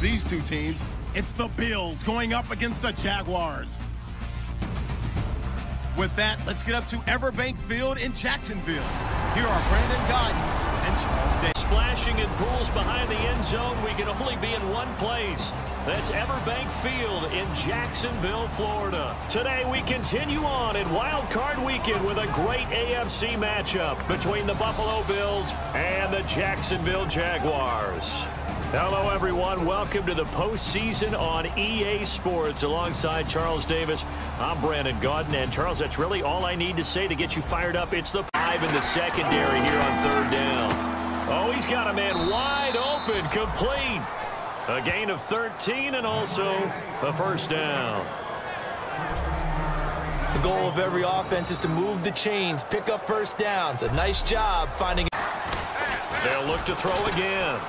these two teams. It's the Bills going up against the Jaguars. With that, let's get up to Everbank Field in Jacksonville. Here are Brandon Godden and Charles Davis. Splashing in pools behind the end zone. We can only be in one place. That's Everbank Field in Jacksonville, Florida. Today we continue on in Wild Card Weekend with a great AFC matchup between the Buffalo Bills and the Jacksonville Jaguars. Hello, everyone. Welcome to the postseason on EA Sports. Alongside Charles Davis, I'm Brandon Godden. And, Charles, that's really all I need to say to get you fired up. It's the 5 in the secondary here on third down. Oh, he's got a man wide open, complete. A gain of 13 and also a first down. The goal of every offense is to move the chains, pick up first downs. A nice job finding. They'll look to throw again.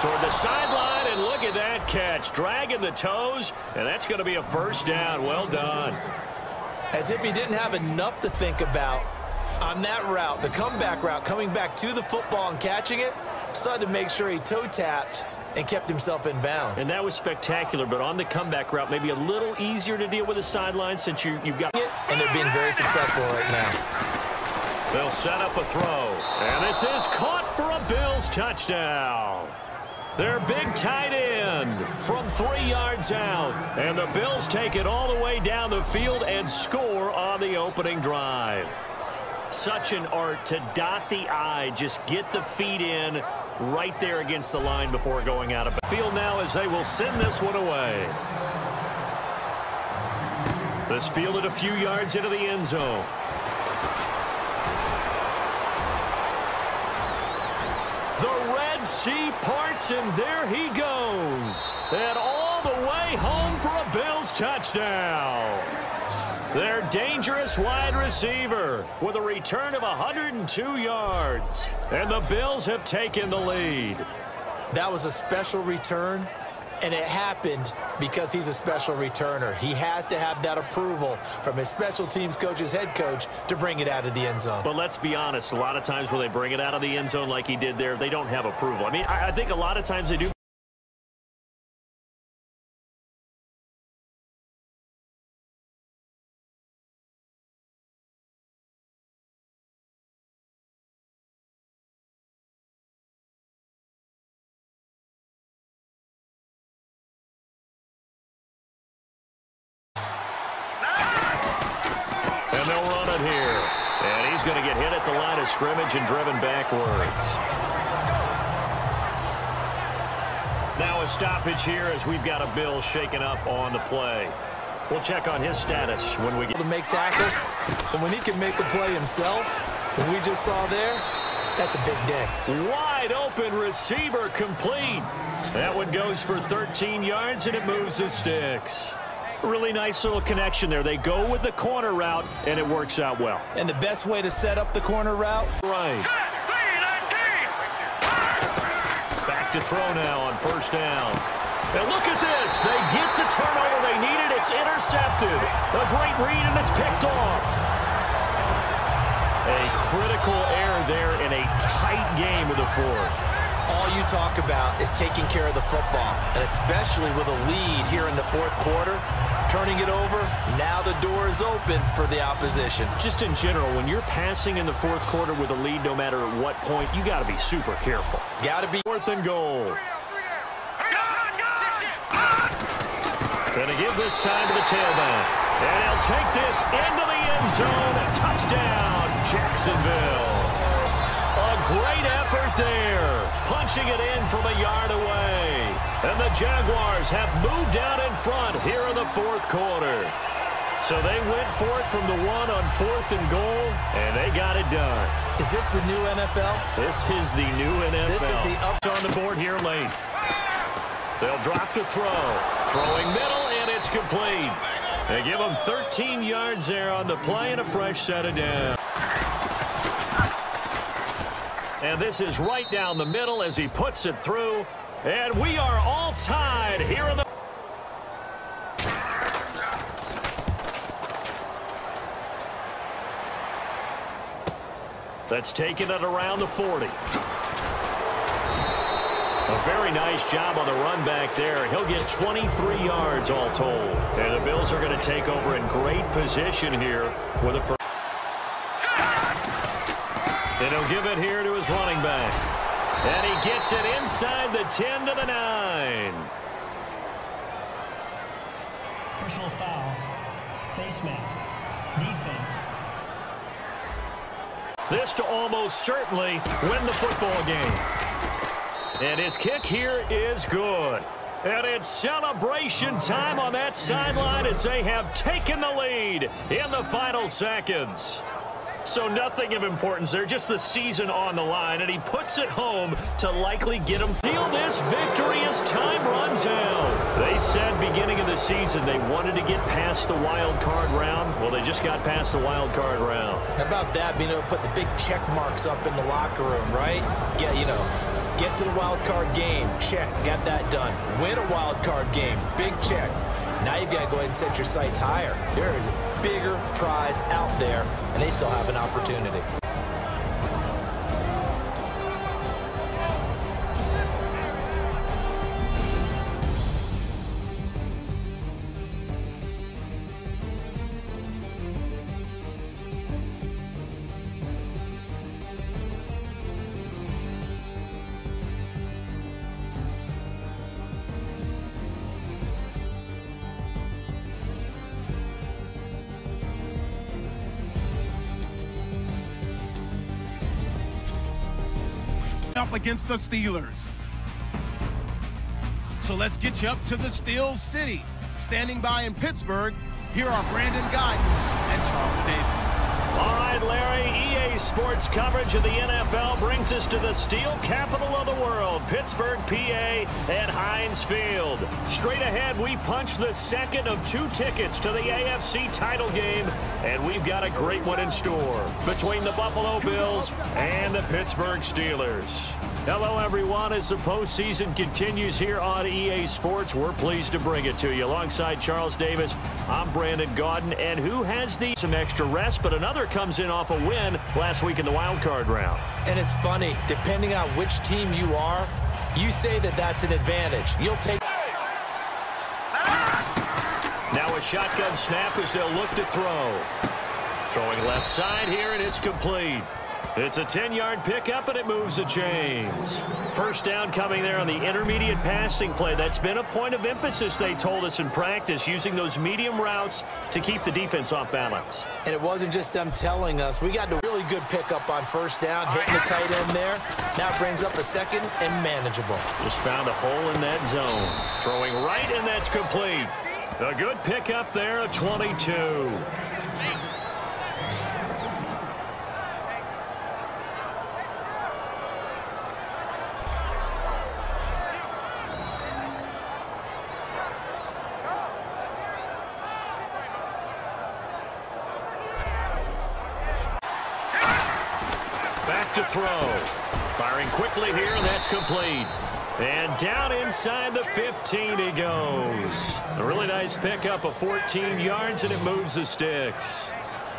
Toward the sideline, and look at that catch. Dragging the toes, and that's going to be a first down. Well done. As if he didn't have enough to think about on that route, the comeback route, coming back to the football and catching it, decided to make sure he toe-tapped and kept himself in bounds. And that was spectacular, but on the comeback route, maybe a little easier to deal with the sideline since you've got it, and they're being very successful right now. They'll set up a throw, and this is caught for a Bills touchdown. Their big tight end from 3 yards out. And the Bills take it all the way down the field and score on the opening drive. Such an art to dot the I, just get the feet in right there against the line before going out of the field now as they will send this one away. This fielded a few yards into the end zone. The Red Sea parts, and there he goes. And all the way home for a Bills touchdown. Their dangerous wide receiver with a return of 102 yards. And the Bills have taken the lead. That was a special return, and it happened because he's a special returner. He has to have that approval from his special teams coach's head coach to bring it out of the end zone. But let's be honest, a lot of times when they bring it out of the end zone like he did there, they don't have approval. I mean, I think a lot of times they do. And they'll run it here. And he's going to get hit at the line of scrimmage and driven backwards. Now a stoppage here as we've got a Bill shaken up on the play. We'll check on his status when we get to make tackles. And when he can make a play himself, as we just saw there, that's a big day. Wide open receiver complete. That one goes for 13 yards, and it moves the sticks. Really nice little connection there. They go with the corner route, and it works out well. And the best way to set up the corner route? Right. Back to throw now on first down. And look at this. They get the turnover they needed. It's intercepted. A great read, and it's picked off. A critical error there in a tight game of the fourth. All you talk about is taking care of the football, and especially with a lead here in the fourth quarter, turning it over, now the door is open for the opposition. Just in general, when you're passing in the fourth quarter with a lead, no matter at what point, you got to be super careful. Got to be. Fourth and goal. Gonna give this time to the tailback. And he'll take this into the end zone. A touchdown, Jacksonville. A great effort there. Punching it in from a yard away. And the Jaguars have moved down in front here in the fourth quarter. So they went for it from the one on fourth and goal, and they got it done. Is this the new NFL? This is the new NFL. This is the up on the board here late. They'll drop to throw. Throwing middle, and it's complete. They give them 13 yards there on the play and a fresh set of down. And this is right down the middle as he puts it through. And we are all tied here in the... That's taking it around the 40. A very nice job on the run back there. He'll get 23 yards all told. And the Bills are going to take over in great position here with a first. And he'll give it here to his running back. And he gets it inside the 10 to the 9. Personal foul. Face mask. Defense. This to almost certainly win the football game. And his kick here is good. And it's celebration time on that sideline as they have taken the lead in the final seconds. So nothing of importance there, just the season on the line, and he puts it home to likely get him. Feel this victory as time runs out. They said beginning of the season they wanted to get past the wild card round. Well, they just got past the wild card round. How about that, being able to put the big check marks up in the locker room, right? Get to the wild card game, check, got that done. Win a wild card game, big check. Now you've got to go ahead and set your sights higher. There is a bigger prize out there, and they still have an opportunity. Up against the Steelers. So let's get you up to the Steel City. Standing by in Pittsburgh, here are Brandon Godden and Charles Davis. All right, Larry, EA Sports coverage of the NFL brings us to the steel capital of the world, Pittsburgh, PA, at Heinz Field. Straight ahead, we punch the second of 2 tickets to the AFC title game, and we've got a great one in store between the Buffalo Bills and the Pittsburgh Steelers. Hello, everyone. As the postseason continues here on EA Sports, we're pleased to bring it to you. Alongside Charles Davis, I'm Brandon Gaudin, and who has some extra rest, but another comes in off a win last week in the wild card round. And it's funny, depending on which team you are, you say that that's an advantage. You'll take. Now a shotgun snap as they'll look to throw. Throwing left side here, and it's complete. It's a 10-yard pickup, and it moves the chains. First down coming there on the intermediate passing play. That's been a point of emphasis, they told us in practice, using those medium routes to keep the defense off balance. And it wasn't just them telling us. We got a really good pickup on first down, hitting the tight end there. Now it brings up a second and manageable. Just found a hole in that zone. Throwing right, and that's complete. A good pickup there, a 22. To throw. Firing quickly here, and that's complete. And down inside the 15 he goes. A really nice pickup of 14 yards, and it moves the sticks.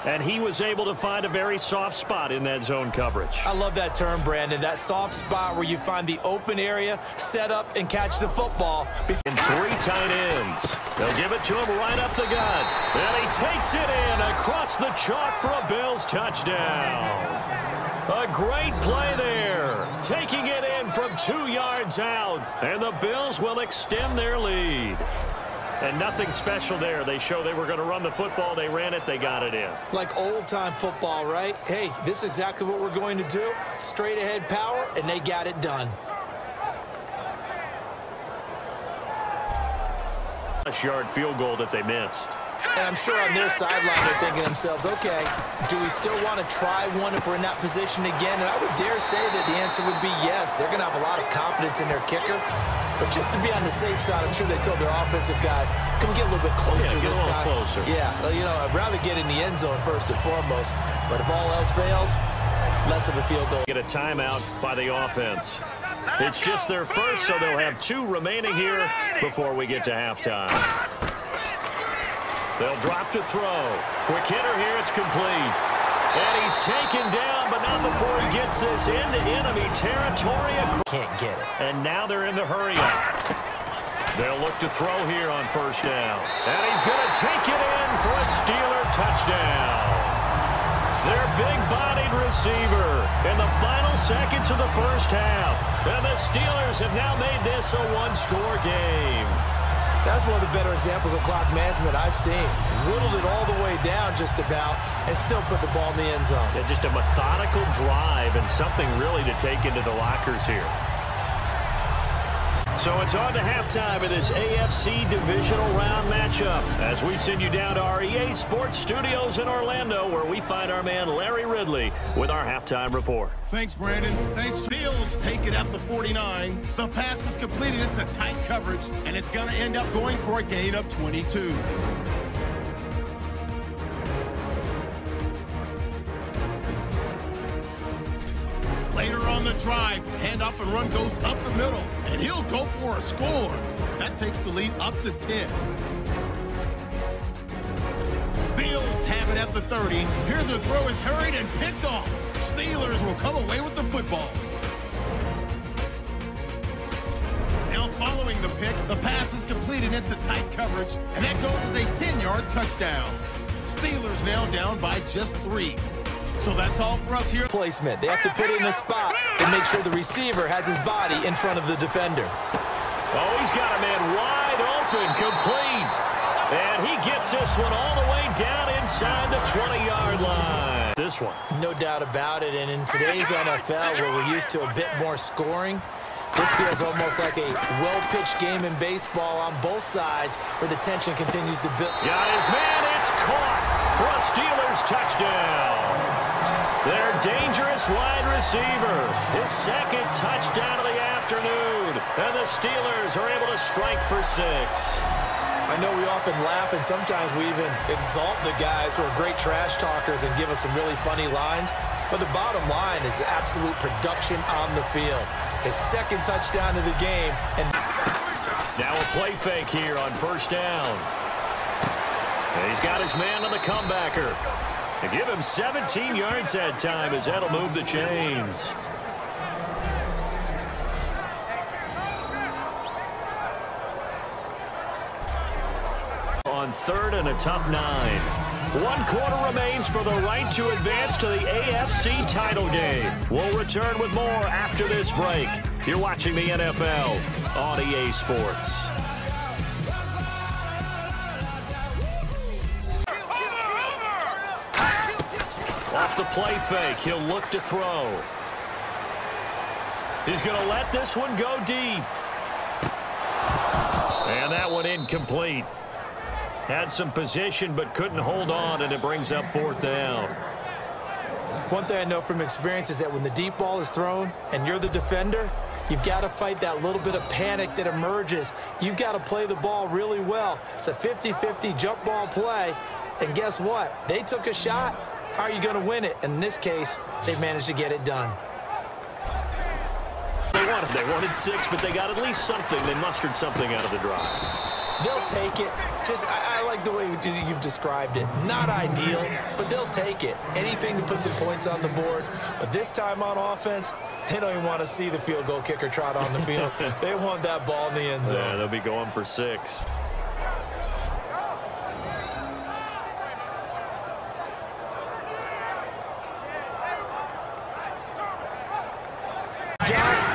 And he was able to find a very soft spot in that zone coverage. I love that term, Brandon. That soft spot where you find the open area, set up, and catch the football. And 3 tight ends. They'll give it to him right up the gut. And he takes it in across the chalk for a Bills touchdown. A great play there, taking it in from 2 yards out, and the Bills will extend their lead. And nothing special there. They show they were going to run the football. They ran it. They got it in. Like old-time football, right? Hey, this is exactly what we're going to do. Straight ahead power, and they got it done. A yard field goal that they missed. And I'm sure on their sideline they're thinking to themselves, okay, do we still want to try one if we're in that position again? And I would dare say that the answer would be yes. They're going to have a lot of confidence in their kicker. But just to be on the safe side, I'm sure they told their offensive guys, can we get a little bit closer this time? Closer. Yeah, well, I'd rather get in the end zone first and foremost. But if all else fails, less of a field goal. Get a timeout by the offense. It's just their first, so they'll have 2 remaining here before we get to halftime. They'll drop to throw. Quick hitter here. It's complete. And he's taken down, but not before he gets this into enemy territory. Can't get it. And now they're in the hurry-up. They'll look to throw here on first down. And he's going to take it in for a Steeler touchdown. Their big-bodied receiver in the final seconds of the first half. And the Steelers have now made this a one-score game. That's one of the better examples of clock management I've seen. Whittled it all the way down just about and still put the ball in the end zone. Yeah, just a methodical drive and something really to take into the lockers here. So it's on to halftime of this AFC divisional round matchup as we send you down to our EA Sports Studios in Orlando where we find our man Larry Ridley with our halftime report. Thanks, Brandon. Thanks. Fields take it at the 49. The pass is completed into tight coverage, and it's going to end up going for a gain of 22. Later on the drive, handoff and run goes up the middle, and he'll go for a score. That takes the lead up to 10. Fields have it at the 30. Here the throw is hurried and picked off. Steelers will come away with the football. Now following the pick, the pass is completed into tight coverage, and that goes as a 10-yard touchdown. Steelers now down by just 3. So that's all for us here. Placement. They have to put it in a spot to make sure the receiver has his body in front of the defender. Oh, he's got a man wide open, complete. And he gets this one all the way down inside the 20-yard line. This one. No doubt about it. And in today's NFL, where we're used to a bit more scoring, this feels almost like a well-pitched game in baseball on both sides where the tension continues to build. Got his man. It's caught for a Steelers touchdown. Their dangerous wide receiver. His second touchdown of the afternoon. And the Steelers are able to strike for 6. I know we often laugh, and sometimes we even exalt the guys who are great trash talkers and give us some really funny lines. But the bottom line is absolute production on the field. His second touchdown of the game. And now a play fake here on first down. And he's got his man on the comebacker. And give him 17 yards that time as that'll move the chains. On third and a tough 9. 1 quarter remains for the right to advance to the AFC title game. We'll return with more after this break. You're watching the NFL on EA Sports. Off the play fake, he'll look to throw. He's going to let this one go deep. And that one incomplete. Had some position but couldn't hold on, and it brings up 4th down. One thing I know from experience is that when the deep ball is thrown and you're the defender, you've got to fight that little bit of panic that emerges. You've got to play the ball really well. It's a 50-50 jump ball play, and guess what? They took a shot. How are you going to win it? And in this case, they managed to get it done. They wanted 6, but they got at least something. They mustered something out of the drive. They'll take it. I like the way you've described it. Not ideal, but they'll take it. Anything to put some points on the board. But this time on offense, they don't even want to see the field goal kicker trot on the field. They want that ball in the end zone. Yeah, they'll be going for 6.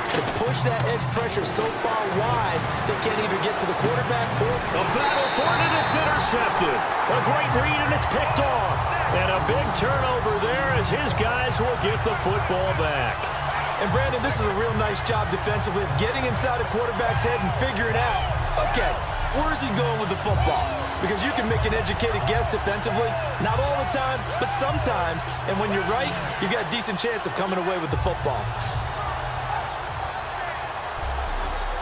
To push that edge pressure so far wide, they can't either get to the quarterback or... A battle for it, and it's intercepted. A great read, and it's picked off. And a big turnover there as his guys will get the football back. And, Brandon, this is a real nice job defensively of getting inside a quarterback's head and figuring out, okay, where's he going with the football? Because you can make an educated guess defensively, not all the time, but sometimes. And when you're right, you've got a decent chance of coming away with the football.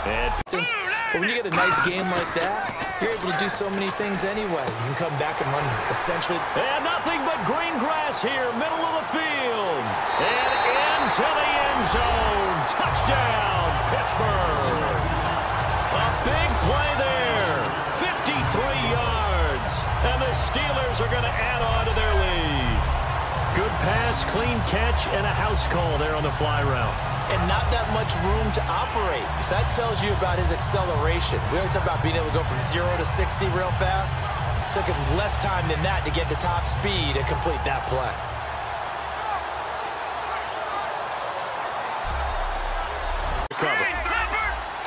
But when you get a nice game like that, you're able to do so many things anyway. You can come back and run essentially. And nothing but green grass here, middle of the field. And into the end zone. Touchdown, Pittsburgh. A big play there. 53 yards. And the Steelers are going to add on to their lead. Good pass, clean catch, and a house call there on the fly route. And not that much room to operate. So that tells you about his acceleration. We always talk about being able to go from 0 to 60 real fast. It took him less time than that to get to top speed and complete that play.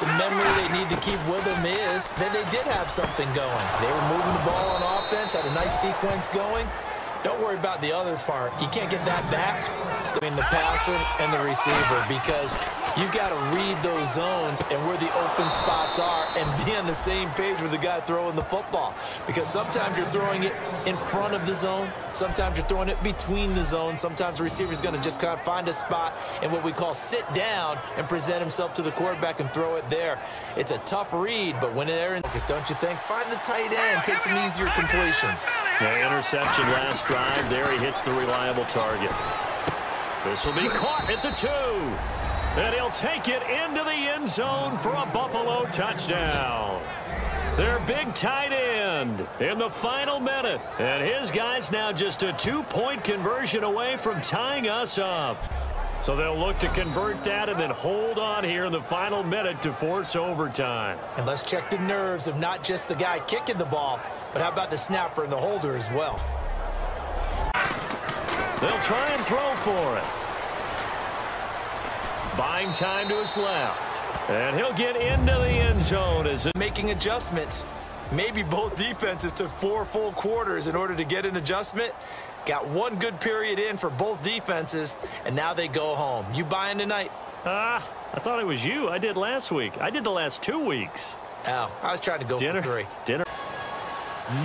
The memory they need to keep with them is that they did have something going. They were moving the ball on offense, had a nice sequence going. Don't worry about the other part. You can't get that back. It's between the passer and the receiver because you've got to read those zones and where the open spots are and be on the same page with the guy throwing the football. Because sometimes you're throwing it in front of the zone. Sometimes you're throwing it between the zones. Sometimes the receiver's going to just kind of find a spot and what we call sit down and present himself to the quarterback and throw it there. It's a tough read, but when they're in focus, don't you think? Find the tight end. Take some easier completions. The interception last drive. There he hits the reliable target. This will be caught at the 2. And he'll take it into the end zone for a Buffalo touchdown. Their big tight end in the final minute. And his guy's now just a 2-point conversion away from tying us up. So they'll look to convert that and then hold on here in the final minute to force overtime. And let's check the nerves of not just the guy kicking the ball, but how about the snapper and the holder as well. They'll try and throw for it. Buying time to his left. And he'll get into the end zone as making adjustments. Maybe both defenses took 4 full quarters in order to get an adjustment. Got one good period in for both defenses, and now they go home. You buying tonight? I thought it was you. I did last week. I did the last 2 weeks. Oh, I was trying to go for 3. Dinner.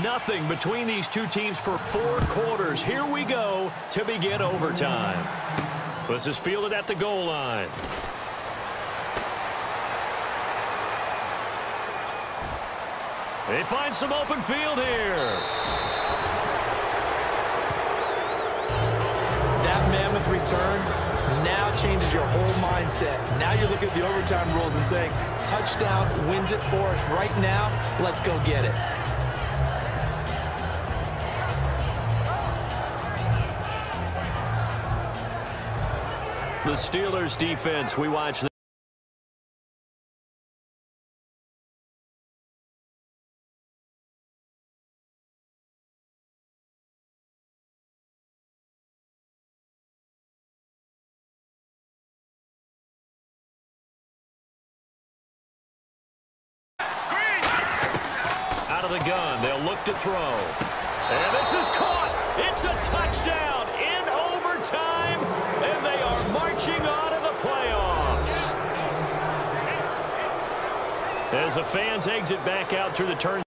Nothing between these two teams for 4 quarters. Here we go to begin overtime. This is fielded at the goal line. They find some open field here. That mammoth return now changes your whole mindset. Now you're looking at the overtime rules and saying, touchdown wins it for us right now. Let's go get it. The Steelers defense, we watch them. Out of the gun, they'll look to throw. And this is caught. It's a touchdown in overtime. And they are marching on to the playoffs. As the fans exit back out through the turn.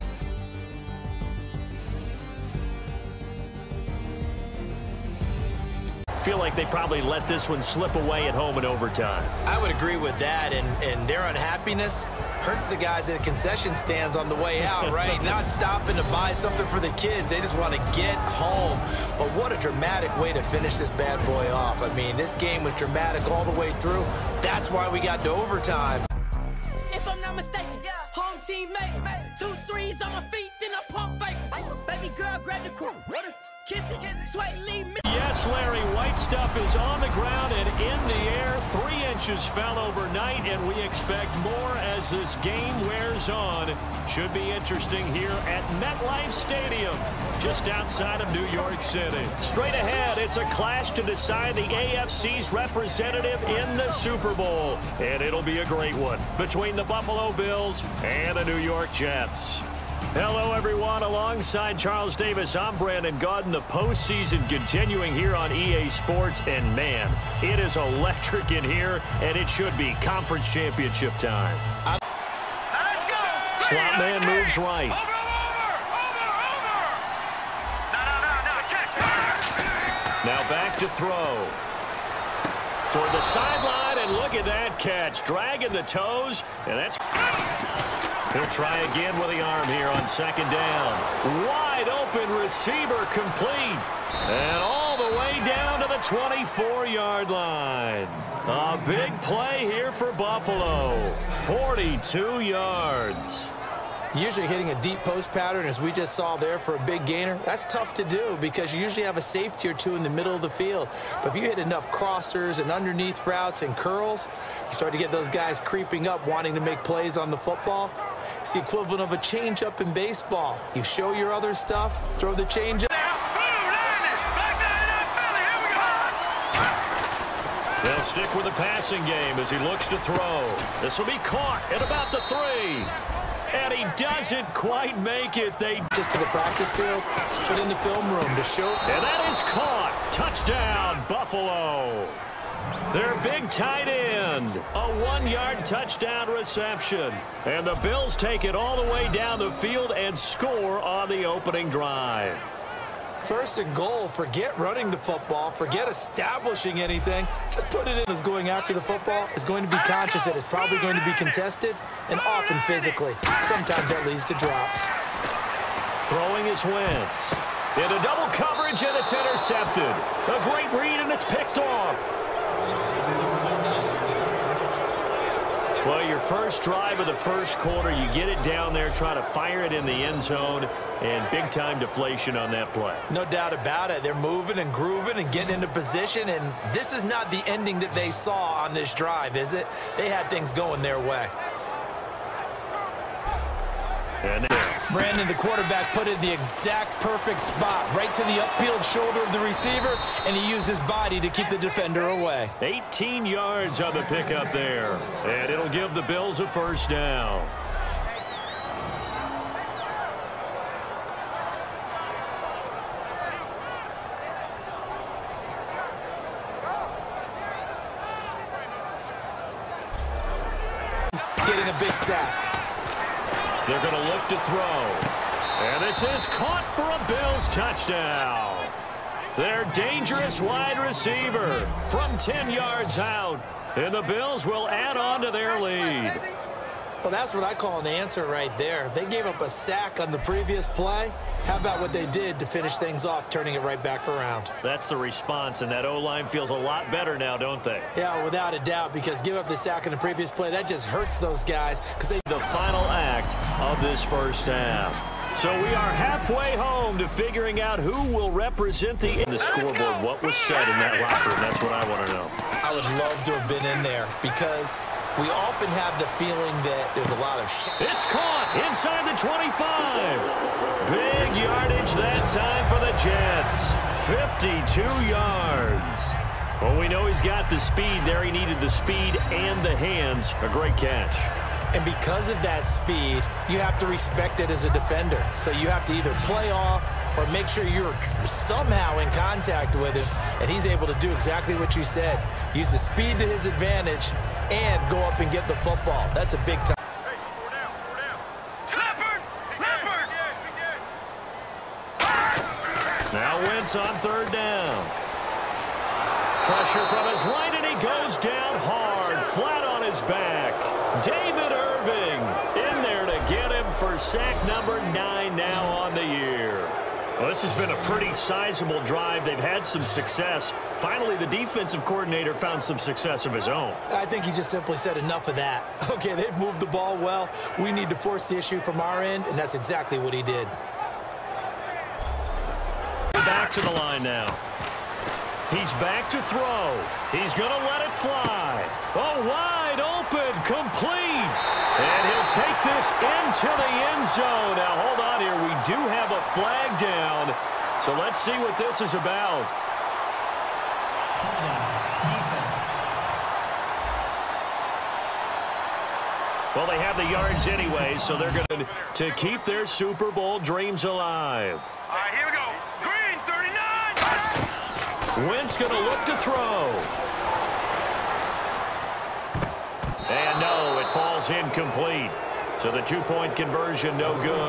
Feel like they probably let this one slip away at home in overtime. I would agree with that, and their unhappiness hurts the guys at the concession stands on the way out, right? Not stopping to buy something for the kids. They just want to get home. But what a dramatic way to finish this bad boy off. I mean, this game was dramatic all the way through. That's why we got to overtime. If I'm not mistaken, home team made it. 2 threes on my feet, then I pump fake. Baby girl, grab the quick. Kiss it, sweat, leave me. Yes, Larry, white stuff is on the ground and in the air. 3 inches fell overnight, and we expect more as this game wears on. Should be interesting here at MetLife Stadium, just outside of New York City. Straight ahead, it's a clash to decide the AFC's representative in the Super Bowl. And it'll be a great one between the Buffalo Bills and the New York Jets. Hello, everyone. Alongside Charles Davis, I'm Brandon Gaudin. The postseason continuing here on EA Sports. And, man, it is electric in here, and it should be conference championship time. Let's go. Slot man moves right. Now back to throw. Toward the sideline, and look at that catch. Dragging the toes, and that's... He'll try again with the arm here on 2nd down. Wide open receiver complete. And all the way down to the 24-yard line. A big play here for Buffalo. 42 yards. Usually hitting a deep post pattern, as we just saw there for a big gainer, that's tough to do because you usually have a safety or two in the middle of the field. But if you hit enough crossers and underneath routes and curls, you start to get those guys creeping up, wanting to make plays on the football. It's the equivalent of a change-up in baseball. You show your other stuff, throw the change-up. They'll stick with the passing game as he looks to throw. This will be caught at about the 3. And he doesn't quite make it. They just to the practice field, but in the film room to show. And that is caught. Touchdown, Buffalo. Their big tight end. A 1-yard touchdown reception. And the Bills take it all the way down the field and score on the opening drive. First and goal, forget running the football, forget establishing anything. Just put it in as going after the football is going to be conscious that it's probably going to be contested and often physically. Sometimes that leads to drops. Throwing is Wentz. Into double coverage, and it's intercepted. A great read, and it's picked off. Well, your first drive of the first quarter, you get it down there, try to fire it in the end zone, and big-time deflation on that play. No doubt about it. They're moving and grooving and getting into position, and this is not the ending that they saw on this drive, is it? They had things going their way. And Brandon, the quarterback, put it in the exact perfect spot, right to the upfield shoulder of the receiver, and he used his body to keep the defender away. 18 yards on the pickup there, and it'll give the Bills a first down. Getting a big sack. They're going to look to throw. And this is caught for a Bills touchdown. Their dangerous wide receiver from 10 yards out. And the Bills will add on to their lead. Well, that's what I call an answer right there. They gave up a sack on the previous play. How about what they did to finish things off, turning it right back around? That's the response, and that O-line feels a lot better now, don't they? Yeah, without a doubt, because give up the sack on the previous play, that just hurts those guys. Because they the final act of this first half. So we are halfway home to figuring out who will represent the scoreboard. What was said in that locker room? That's what I want to know. I would love to have been in there because we often have the feeling that there's a lot of It's caught inside the 25. Big yardage that time for the Jets. 52 yards. Well, we know he's got the speed there. He needed the speed and the hands. A great catch. And because of that speed, you have to respect it as a defender. So you have to either play off or make sure you're somehow in contact with him. And he's able to do exactly what you said. Use the speed to his advantage and go up and get the football. That's a big time. Now Wentz on third down. Pressure from his right, and he goes down hard, flat on his back. David Irving in there to get him for sack number 9 now on the year. Well, this has been a pretty sizable drive. They've had some success. Finally, the defensive coordinator found some success of his own. I think he just simply said enough of that. Okay, they've moved the ball well. We need to force the issue from our end, and that's exactly what he did. Back to the line now. He's back to throw. He's going to let it fly. Oh, wide open, complete. And he'll take this into the end zone. Now, hold on here. We do have a flag down. So let's see what this is about. Defense. Well, they have the yards anyway, so they're going to keep their Super Bowl dreams alive. All right, here we go. Green, 39. Wentz going to look to throw. And no, it falls incomplete. So the two-point conversion, no good.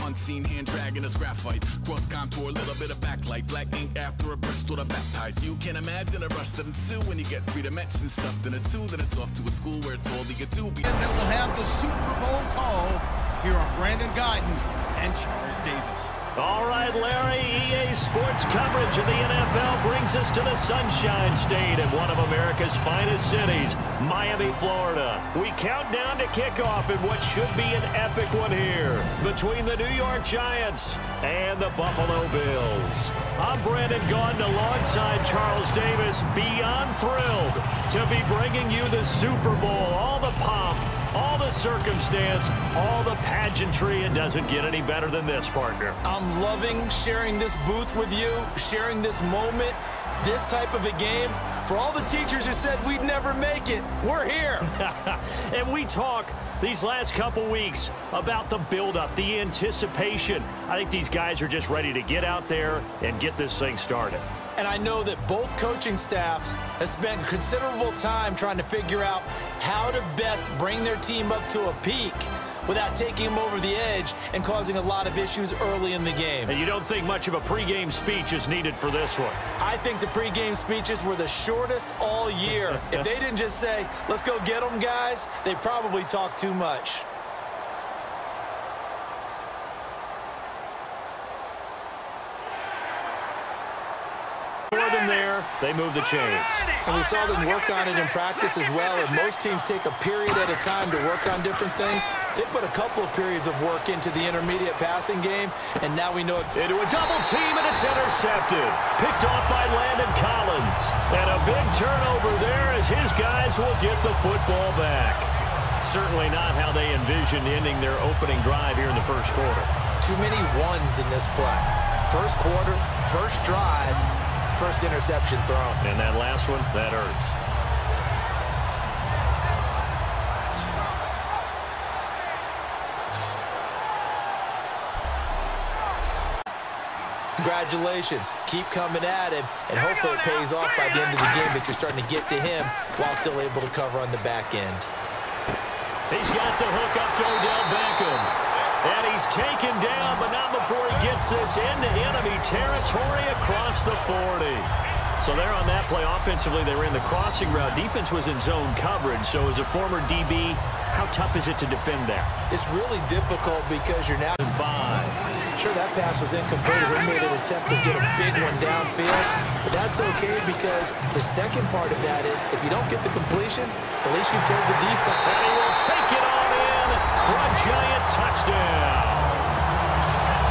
Unseen hand dragging a scrap fight. Cross contour, a little bit of backlight. Black ink after a Bristol to baptize. You can imagine a rush to ensue when you get 3 dimensions stuffed in a 2. Then it's off to a school where it's all you get to be. And then we'll have the Super Bowl call here on Brandon Guyton and Charles Davis. All right, Larry, EA Sports coverage of the NFL brings us to the Sunshine State in one of America's finest cities, Miami, Florida. We count down to kickoff in what should be an epic one here between the New York Giants and the Buffalo Bills. I'm Brandon Gaudin alongside Charles Davis, beyond thrilled to be bringing you the Super Bowl, all the pomp, all the circumstance, all the pageantry. It doesn't get any better than this, partner. I'm loving sharing this booth with you, sharing this moment, this type of a game. For all the teachers who said we'd never make it, we're here. And we talk these last couple weeks about the buildup, the anticipation. I think these guys are just ready to get out there and get this thing started. And I know that both coaching staffs have spent considerable time trying to figure out how to best bring their team up to a peak without taking them over the edge and causing a lot of issues early in the game. And you don't think much of a pregame speech is needed for this one? I think the pregame speeches were the shortest all year. If they didn't just say, let's go get them, guys, they probably talked too much. There, they move the chains. And we saw them work on it in practice as well. And most teams take a period at a time to work on different things. They put a couple of periods of work into the intermediate passing game, and now we know it. Into a double team, and it's intercepted. Picked off by Landon Collins. And a big turnover there as his guys will get the football back. Certainly not how they envisioned ending their opening drive here in the first quarter. Too many ones in this play. First quarter, first drive, first interception thrown. And that last one, that hurts. Congratulations. Keep coming at him, and hopefully it pays off by the end of the game that you're starting to get to him while still able to cover on the back end. He's got the hook up to Odell Beckham. And he's taken down, but not before he gets this into enemy territory across the 40. So they're on that play. Offensively, they ran the crossing route. Defense was in zone coverage. So as a former DB, how tough is it to defend that? It's really difficult because you're now 5. Sure, that pass was incomplete as they made an attempt to get a big one downfield. But that's okay because the second part of that is if you don't get the completion, at least you've told the defense. And he will take it on in for a giant touchdown.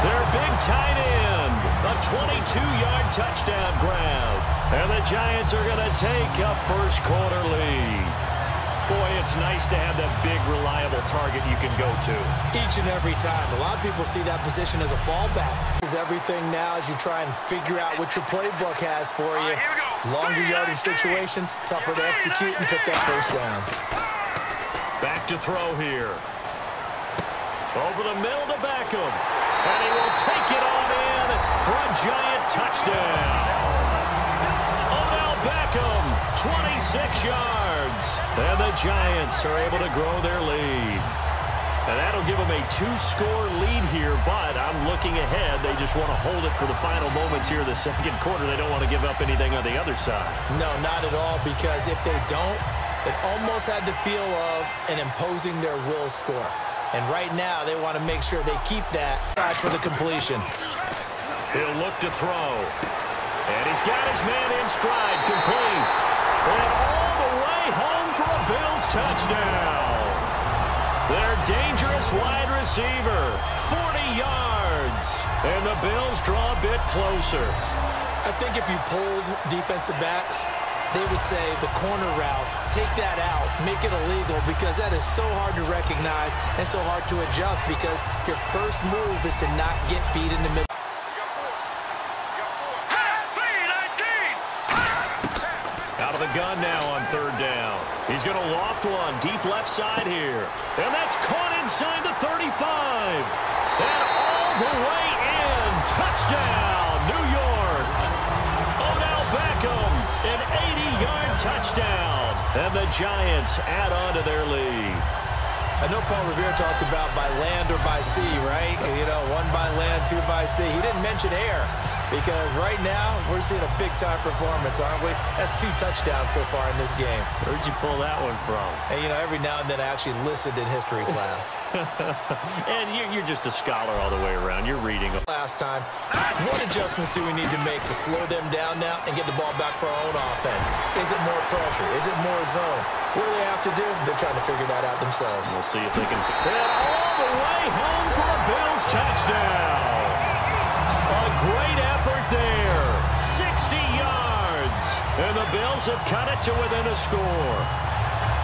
Their big tight end, a 22-yard touchdown grab. And the Giants are going to take a first quarter lead. Boy, it's nice to have that big, reliable target you can go to. Each and every time. A lot of people see that position as a fallback. Is everything now as you try and figure out what your playbook has for you. Longer yardage situations, tougher to execute and pick up first downs. Back to throw here. Over the middle to Beckham. And he will take it on in for a giant touchdown. Odell Beckham, 26 yards. And the Giants are able to grow their lead. And that'll give them a 2-score lead here, but I'm looking ahead. They just want to hold it for the final moments here in the second quarter. They don't want to give up anything on the other side. No, not at all, because if they don't, it almost had the feel of an imposing their will score. And right now, they want to make sure they keep that for the completion. He'll look to throw. And he's got his man in stride, complete. And all the way home for a Bills touchdown. Their dangerous wide receiver, 40 yards. And the Bills draw a bit closer. I think if you polled defensive backs, they would say the corner route, take that out, make it illegal, because that is so hard to recognize and so hard to adjust because your first move is to not get beat in the middle. Out of the gun now on third down. He's going to loft one deep left side here. And that's caught inside the 35. And all the way in. Touchdown, New York. Odell Beckham, an 80-yard touchdown. And the Giants add on to their lead. I know Paul Revere talked about by land or by sea, right? You know, one by land, two by sea. He didn't mention air. Because right now, we're seeing a big-time performance, aren't we? That's 2 touchdowns so far in this game. Where'd you pull that one from? And, you know, every now and then I actually listened in history class. And you're just a scholar all the way around. You're reading. Last time, what adjustments do we need to make to slow them down now and get the ball back for our own offense? Is it more pressure? Is it more zone? What do they have to do? They're trying to figure that out themselves. We'll see if they can hit all the way home for a Bills touchdown. A great effort there. 60 yards. And the Bills have cut it to within a score.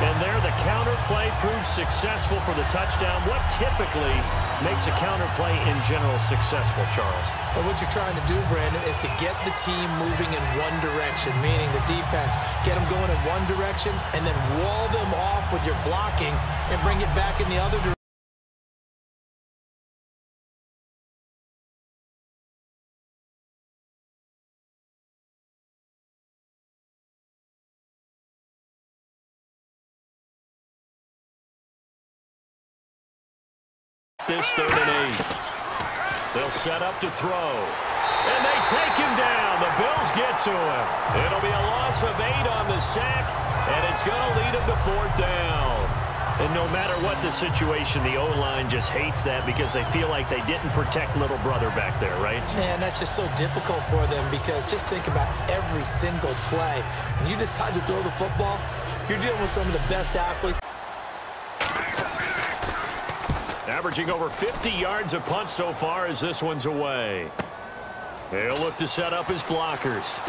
And there the counter play proves successful for the touchdown. What typically makes a counter play in general successful, Charles? Well, what you're trying to do, Brandon, is to get the team moving in one direction, meaning the defense, get them going in one direction, and then wall them off with your blocking and bring it back in the other direction. This 3rd and 8. They'll set up to throw. And they take him down. The Bills get to him. It'll be a loss of 8 on the sack, and it's going to lead them to 4th down. And no matter what the situation, the O-line just hates that because they feel like they didn't protect little brother back there, right? Man, that's just so difficult for them because just think about every single play. When you decide to throw the football, you're dealing with some of the best athletes. Averaging over 50 yards a punt so far as this one's away. He'll look to set up his blockers.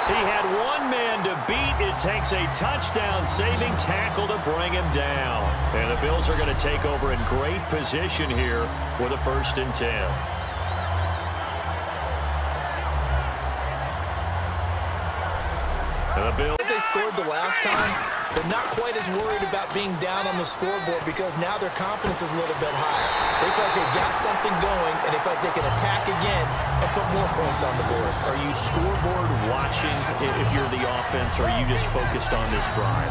He had one man to beat. It takes a touchdown-saving tackle to bring him down. And the Bills are going to take over in great position here with a 1st and 10. And the Bills, they scored the last time, they're not quite as worried about being down on the scoreboard because now their confidence is a little bit higher. They feel like they got something going, and they feel like they can attack again and put more points on the board. Are you scoreboard watching if you're the offense, or are you just focused on this drive?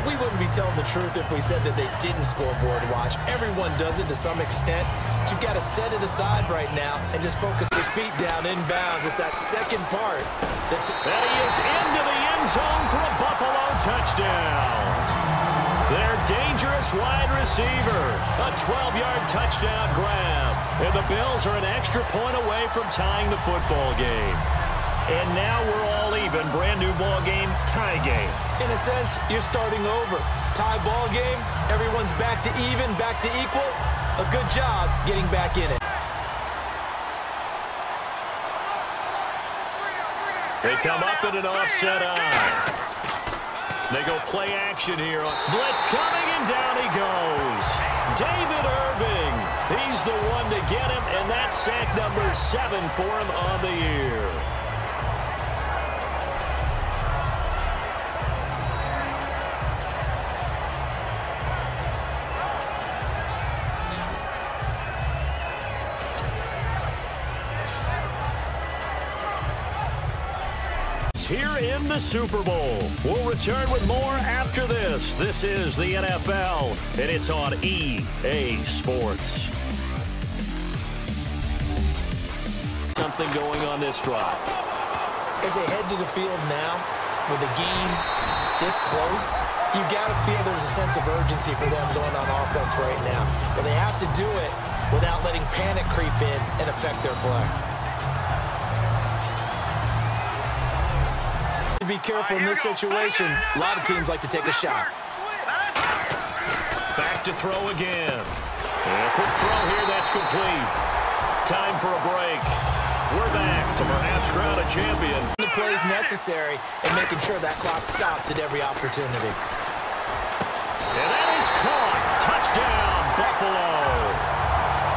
We wouldn't be telling the truth if we said that they didn't scoreboard watch. Everyone does it to some extent. But you've got to set it aside right now and just focus his feet down inbounds. It's that second part. And he is into the end zone for a Buffalo touchdown. Their dangerous wide receiver. A 12-yard touchdown grab. And the Bills are an extra point away from tying the football game. And now we're all even. Brand new ball game, tie game. In a sense, you're starting over. Tie ball game, everyone's back to even, back to equal. A good job getting back in it. They come up in an offset eye. They go play action here. Blitz coming, and down he goes. David Irving. He's the one to get him, and that's sack number 7 for him on the year. Here in the Super Bowl. We'll return with more after this. This is the NFL, and it's on EA Sports. Something going on this drive. As they head to the field now, with the game this close, you got to feel there's a sense of urgency for them going on offense right now. But they have to do it without letting panic creep in and affect their play. Be careful in this situation. A lot of teams like to take a shot. Back to throw again. And a quick throw here, that's complete. Time for a break. We're back to perhaps crown a champion. The plays necessary and making sure that clock stops at every opportunity. And that is caught. Touchdown, Buffalo.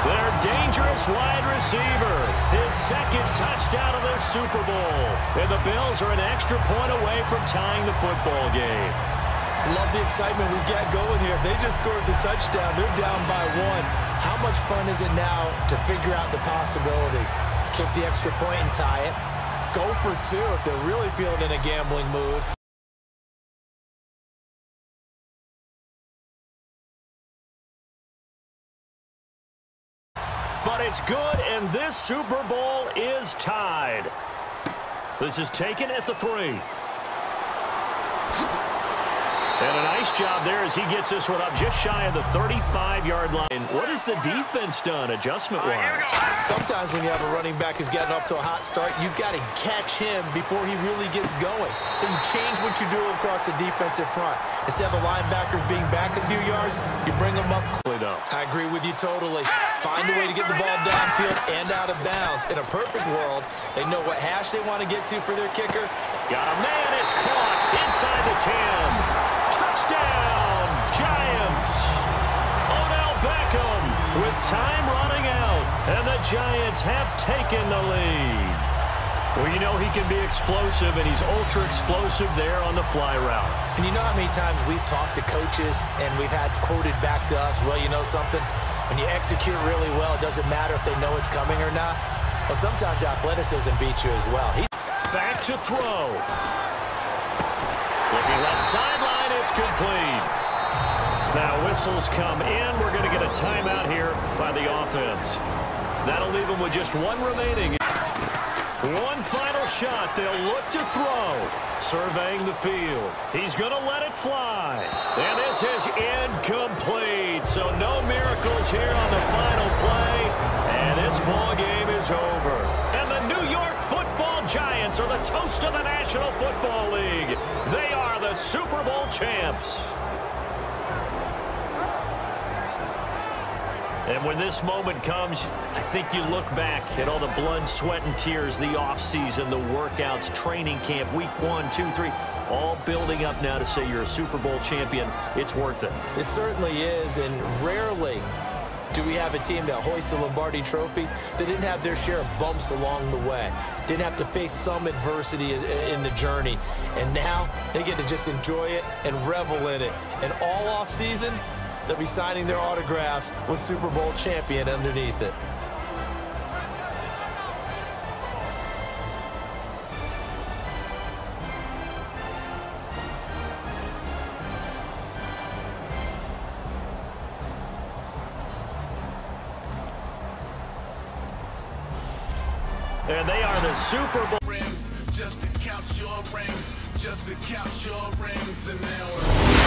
Their dangerous wide receiver. His 2nd touchdown of the Super Bowl. And the Bills are an extra point away from tying the football game. Love the excitement we've got going here. They just scored the touchdown. They're down by 1. How much fun is it now to figure out the possibilities? Kick the extra point and tie it. Go for 2 if they're really feeling in a gambling mood. it's good, and this Super Bowl is tied. This is taken at the 3. And a nice job there as he gets this one up just shy of the 35-yard line. What has the defense done adjustment-wise? Sometimes when you have a running back who's getting off to a hot start, you've got to catch him before he really gets going. So you change what you do across the defensive front. Instead of the linebackers being back a few yards, you bring them up. I agree with you totally. Find a way to get the ball downfield and out of bounds. In a perfect world, they know what hash they want to get to for their kicker. Got a man, it's caught inside the 10. Touchdown, Giants. Odell Beckham with time running out, and the Giants have taken the lead. Well, you know he can be explosive, and he's ultra-explosive there on the fly route. And you know how many times we've talked to coaches, and we've had quoted back to us, well, you know something? When you execute really well, it doesn't matter if they know it's coming or not. Well, sometimes athleticism beats you as well. Back to throw. Looking left sideline, it's complete. Now whistles come in. We're going to get a timeout here by the offense. That'll leave them with just one remaining. One final shot. They'll look to throw. Surveying the field. He's going to let it fly. And this is incomplete. So no miracles here on the final play. And this ball game is over. And the New York Football Giants are the toast of the National Football League. They are the Super Bowl champs. And when this moment comes, I think you look back at all the blood, sweat, and tears, the offseason, the workouts, training camp, week 1, 2, 3, all building up now to say you're a Super Bowl champion. It's worth it. It certainly is, and rarely do we have a team that hoists the Lombardi Trophy that didn't have their share of bumps along the way, didn't have to face some adversity in the journey, and now they get to just enjoy it and revel in it. And all off season, they'll be signing their autographs with Super Bowl champion underneath it. And they are the Super Bowl. Just to count your rings, just to count your rings, and now